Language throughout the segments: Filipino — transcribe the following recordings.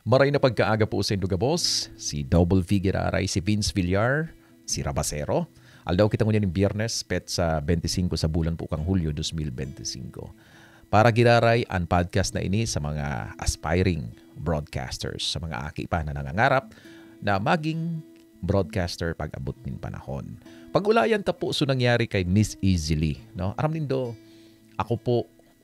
Maray na pagkaaga po sa Indugabos, si Double V Giraray, si Vince Villar, si Rabasero. Aldaw kita ngunyan ng Biyernes, pet sa 25 sa bulan po kang Hulyo 2025. Para Giraray, ang podcast na ini sa mga aspiring broadcasters, sa mga aki pa na nangangarap na maging broadcaster pag abot ng panahon. Pag-ulayan ta po so nangyari kay Miss Easily. No? Aram nindo, ako po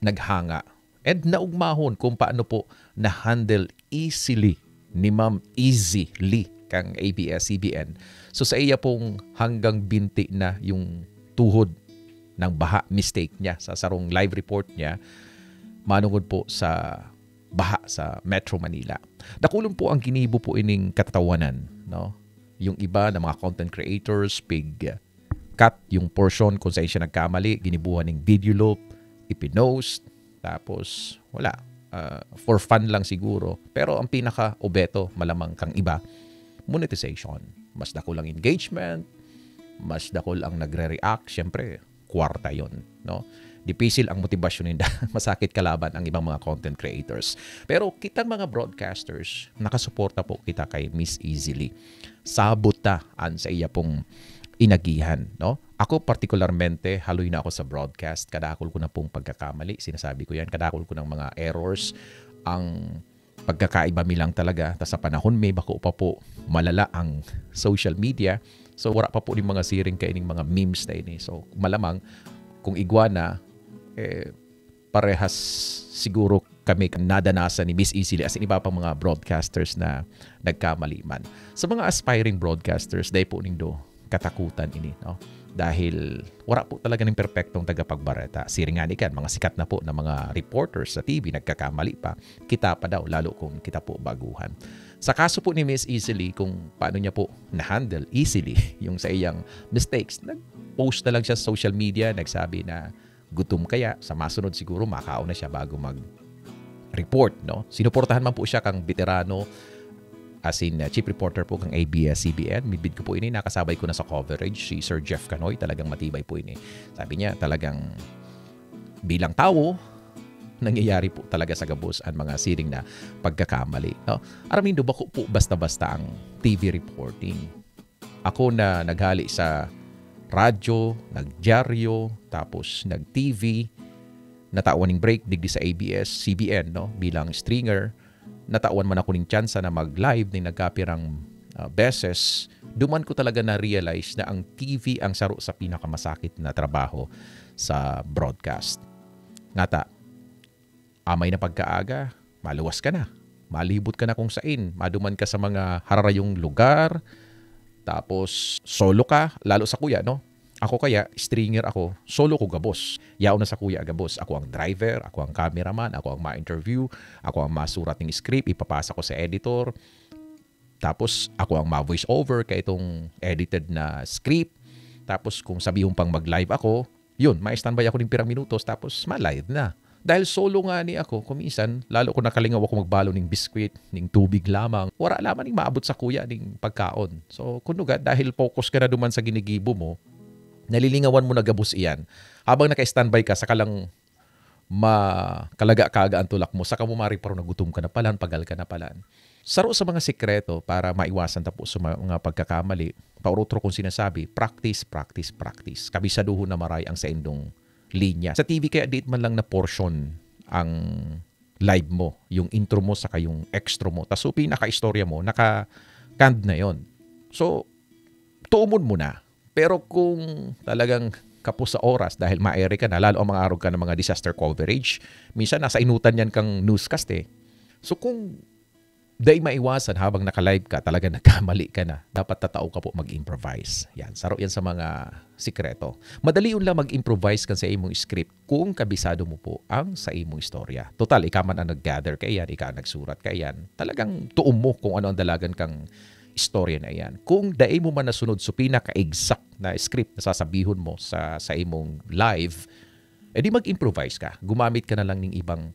naghanga. And naugmahon kung paano po na-handle easily ni Ma'am Easy Lee kang ABS-CBN. So sa iya pong hanggang binti na yung tuhod ng baha mistake niya sa sarong live report niya manungod po sa baha sa Metro Manila. Dakulong po ang ginibo po ining katatawanan. No? Yung iba na mga content creators, cut yung portion kung saan siya nagkamali, ginibuhan ng video loop, ipinost, tapos wala. For fun lang siguro. Pero ang pinaka-obeto, malamang kang iba, monetization. Mas dako lang engagement, mas dako ang nagre-react. Siyempre, kwarta yon, no? Dipisil ang motibasyon nila. Masakit kalaban ang ibang mga content creators. Pero kitang mga broadcasters, nakasuporta po kita kay Miss Easily. Sabutaan sa iya pong inagihan, no? Ako particularmente, haloy na ako sa broadcast. Kadakol ko na pong pagkakamali. Sinasabi ko yan. Kadakol ko ng mga errors. Ang pagkakaiba mi lang talaga. Tapos sa panahon may bako pa po malala ang social media. So wala pa po yung mga siring kaining mga memes na ini. So malamang kung iguana, parehas siguro kami nadanasan ni Miss Easily as in iba pang mga broadcasters na nagkamali man. Sa mga aspiring broadcasters, dahil po nindo katakutan ini, no? Dahil wala po talaga ng perpektong tagapagbareta. Siringani kan, mga sikat na po na mga reporters sa TV, nagkakamali pa. Kita pa daw, lalo kung kita po baguhan. Sa kaso po ni Miss Easily, kung paano niya po na-handle easily yung sa iyang mistakes, nag-post na lang siya sa social media, nagsabi na gutom kaya, sa masunod siguro makaon na siya bago mag-report, no? Sinuportahan man po siya kang veterano, as in chief reporter po kang ABS-CBN. Midbid ko po ini, nakasabay ko na sa coverage si Sir Jeff Canoy, talagang matibay po ini. Sabi niya talagang bilang tao, nangyayari po talaga sa gabos ang mga siring na pagkakamali. No? Aramindo ba po basta-basta ang TV reporting? Ako na naghali sa radyo, nagdyaryo, tapos nag-TV, natawan ng break digdi sa ABS-CBN, no? Bilang stringer. Natawan man ako ng tsansa na mag-live ng nagkapirang beses, duman ko talaga na-realize na ang TV ang saro sa pinakamasakit na trabaho sa broadcast. Ngata, amay na pagkaaga, maluwas ka na. Malibot ka na kung sain. Maduman ka sa mga hararayong lugar. Tapos, solo ka. Lalo sa kuya, no? Ako kaya, stringer ako. Solo ko gabos. Yaon na sa kuya gabos. Ako ang driver, ako ang cameraman, ako ang ma-interview, ako ang masurat ng script, ipapasa ko sa editor. Tapos, ako ang ma-voice over kay itong edited na script. Tapos, kung sabihong pang mag-live ako, yun, ma-standby ako ng pirang minutos, tapos ma-live na. Dahil solo nga ni ako, kuminsan, lalo ko nakalingaw ako magbalo ng biskwit, ng tubig lamang. Wala lamang ng maabot sa kuya ng pagkaon. So, kunuga, dahil focus ka na duman sa ginigibo mo, nalilingawan mo na gabos iyan. Habang naka-standby ka, saka lang makalaga-kaga ang tulak mo, saka mo mariparo na gutom ka na palan, pagal ka na palan. Saro sa mga sikreto para maiwasan tapo sa mga pagkakamali, paurutro kong sinasabi, practice, practice, practice. Kabisaduho na maray ang sa indong linya. Sa TV kaya date man lang na portion ang live mo, yung intro mo saka yung extra mo. Tapos so, pinaka-istorya mo, naka-canned na yon. So, tuumon mo na. Pero kung talagang kapos sa oras dahil ma-air ka na, lalo ang mga araw ka ng mga disaster coverage, minsan nasa inutan yan kang newscast eh. So kung dahil maiwasan habang naka-live ka, talaga nagkamali ka na, dapat tatao ka po mag-improvise. Yan, saro yan sa mga sikreto. Madali yun lang mag-improvise kan sa imong script kung kabisado mo po ang sa imong istorya. Total, ikaw man ang nag-gather ka yan, ikaw ang nagsurat ka yan. Talagang tuom mo kung ano ang dalagan kang istorya na yan. Kung dahil mo man nasunod sa pinaka-exact na script na sasabihon mo sa imong live, edi mag-improvise ka. Gumamit ka na lang ng ibang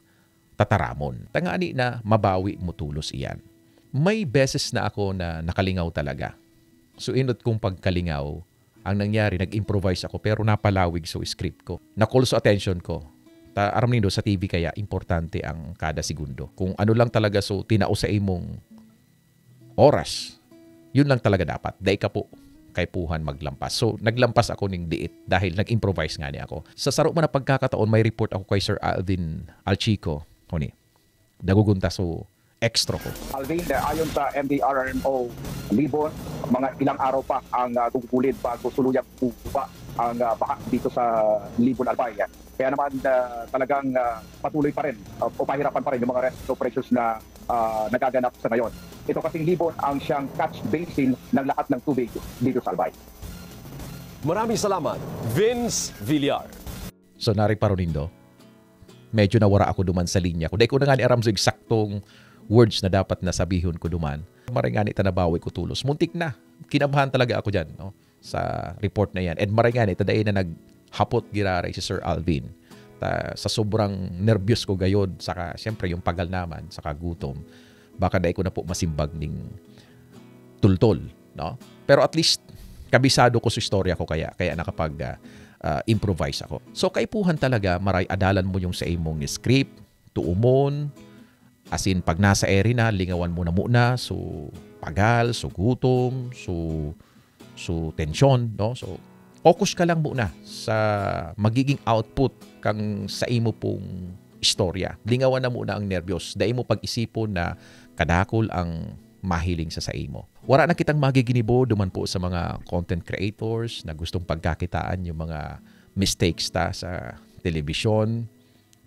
tataramon. Tangani na mabawi mo tulos iyan. May beses na ako na nakalingaw talaga. So inot kong pagkalingaw, ang nangyari, nag-improvise ako pero napalawig sa script ko. Na-call sa attention ko. Aram nindo sa TV kaya importante ang kada segundo. Kung ano lang talaga so tinao sa imong oras, yun lang talaga dapat. Dahil ka po kay puhan maglampas. So, naglampas ako ning diit dahil nag-improvise nga ni ako. Sa saro man na pagkakataon, may report ako kay Sir Alvin Alchico. Kuni, dagugunta so extra ko. Alvin, ayon sa MDRRMO, Libon, mga ilang araw pa ang tungkulin bago suluyang upa ang baha dito sa Libon Albay. Kaya naman talagang patuloy pa rin o pahirapan pa rin yung mga rescue operations na nagaganap sa ngayon. Ito kasing Libon ang siyang catch basin ng lahat ng tubig dito sa Albay. Maraming salamat, Vince Villar. So nari pa Ronindo, medyo nawara ako duman sa linya ko. Dahil ko na nga ni aram sa eksaktong words na dapat na sabihon ko duman. Maringani tanabawi ko tulos. Muntik na. Kinabahan talaga ako dyan, no? Sa report na yan. And maringani, tadain na naghapot giraray si Sir Alvin. Sa sobrang nervyos ko gayod, saka siyempre yung pagal naman, saka gutom, baka dahil ko na po masimbag ning tultol, no? Pero at least, kabisado ko sa istorya ko kaya nakapag improvise ako. So, kaipuhan talaga, maray adalan mo yung sa imong script, tuumon, as in, pag nasa ere na, lingawan mo na muna, so pagal, so gutom, so tensyon, no? So, focus ka lang muna sa magiging output kang sa imo pong istorya. Lingawan na muna ang nervyos. Dahil mo pag-isipon na kadakol ang mahiling sa imo. Wala na kitang magiginibo duman po sa mga content creators na gustong pagkakitaan yung mga mistakes ta sa telebisyon.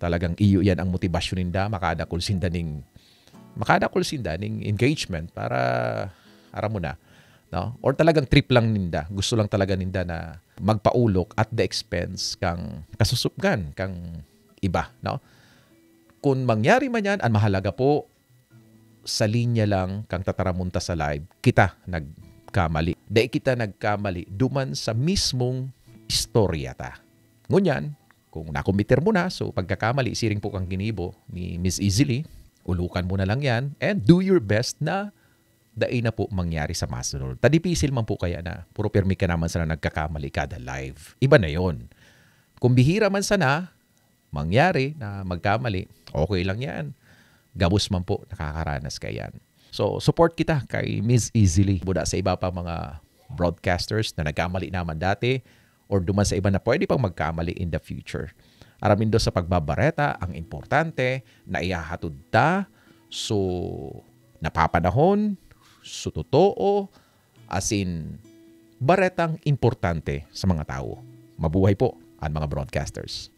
Talagang iyo yan ang motibasyon ninda, makadakol sinda ning engagement para aram mo na, no? Or talagang trip lang ninda. Gusto lang talaga ninda na magpaulok at the expense kang kasusupgan kang iba, no? Kung mangyari man yan, ang mahalaga po sa linya lang kang tataramunta sa live, kita nagkamali. Dahil kita nagkamali duman sa mismong istorya ta. Ngunyan, kung nakumbiter mo na, so pagkakamali, siring po kang ginibo ni Miss Easily, ulukan mo na lang yan and do your best na dai na po mangyari sa masunod. Tadipisil man po kaya na puro permi ka naman sana nagkakamali kada live. Iba na yon. Kung bihira man sana mangyari na magkamali, okay lang yan. Gabos man po nakakaranas ka yan. So, support kita kay Miss Easily. Buda sa iba pa mga broadcasters na nagkamali naman dati or duman sa iba na pwede pang magkamali in the future. Aramin do sa pagbabareta, ang importante na ihahatod ta, so napapanahon, so totoo, as in, baretang importante sa mga tao. Mabuhay po ang mga broadcasters.